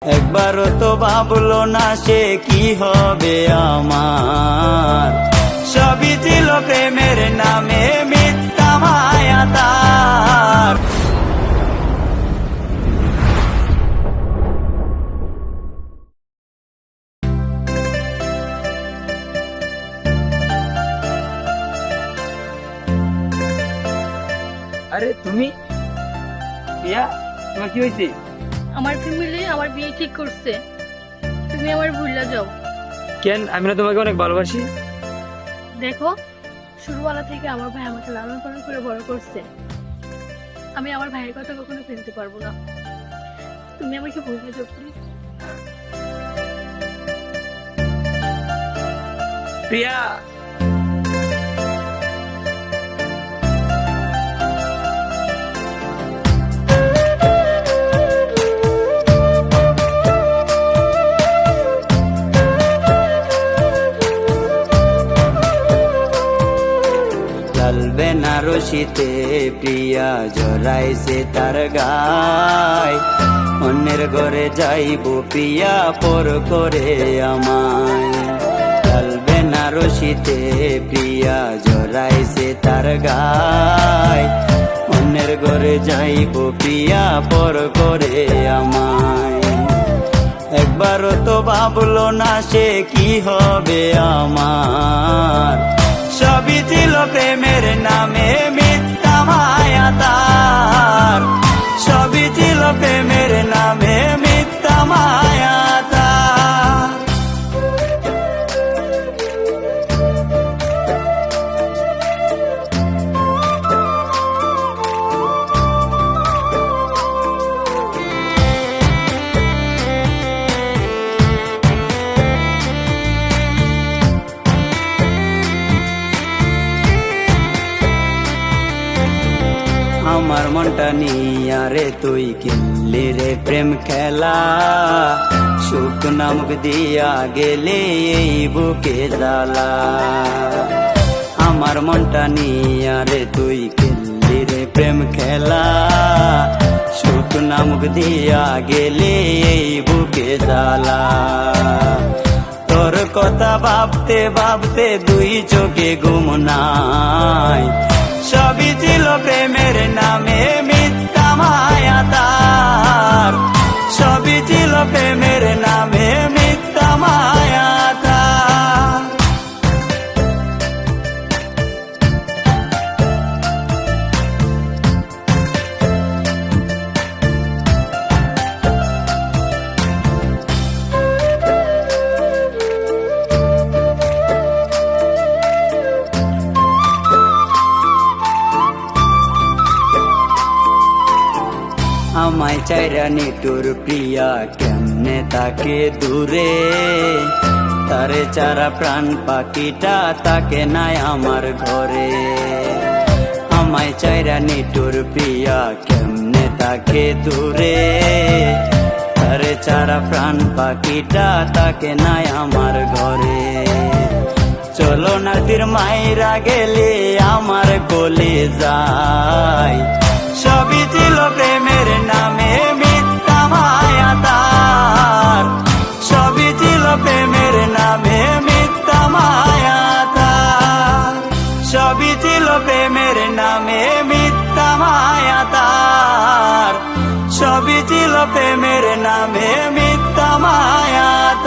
একবারও তো ভাবলো না সে কি হবে আমার, সবই ছিল প্রেমের নামে মিথ্যা মায়া তার। আরে তুমি প্রিয়া, তোমার কি হয়েছে? আমার ফ্যামিলি আমার বিয়ে ঠিক করছে, তুমি আমার ভুলে যাও। কেন? আমি না তোমাকে অনেক ভালোবাসি। দেখো, শুরুবেলা থেকে আমার ভাই আমাকে লালন পালন করে বড় করছে, আমি আমার ভাইয়ের কথা কখনো ফেলতে পারবো না। তুমি আমাকে ভুলে যাও প্লিজ। প্রিয়া, লাল বেনারসিতে প্রিয়া জড়াইছে তার গায়, অন্যের ঘরে যাইব প্রিয়া পর করে আমায়। লাল বেনারসিতে প্রিয়া জড়াইছে তার গায়, অন্যের ঘরে যাইব প্রিয়া পর করে আমায়। একবারও তো ভাবলো না সে কি হবে আমার, সবই ছিল প্রেমের নামে মিথ্যা মায়া তার, সবই ছিল প্রেমের নামে মিথ্যা মায়া তার। আমার মনটা নিয়া রে তুই খেললি রে প্রেম খেলা, সুখ নামক দিয়া গেলে এই বুকে জ্বালা। আমার মনটা নিয়া রে তুই খেললি রে প্রেম খেলা, সুখ নামক দিয়া গেলে এই বুকে জ্বালা। তোর কথা ভাবতে ভাবতে দুই চোখে ঘুম নাই, সবই ছিল প্রেমের নামে মিথ্যা মায়া তার, সবই ছিল প্রেমের নামে মিথ্যা মায়া তার। আমায় চাইরা নিটুর প্রিয়া কেমনে তাকে দূরে, তারে চারা প্রাণ পাখিটা তাকে নাই আমার ঘরে। আমায় চাইরা নিটুর প্রিয়া কেমনে তাকে দূরে, তারে চারা প্রাণ পাখিটা তাকে নাই আমার ঘরে। চলো নাতির মাইরা গেলে আমার কোলে যায়, সবই ছিল প্রেমের নামে মিথ্যা মায়া তার, সবই ছিল প্রেমের নামে মিথ্যা মায়া তার, সবই ছিল প্রেমের নামে মিথ্যা মায়া তার, সবই ছিল প্রেমের নামে মিথ্যা মায়া তার।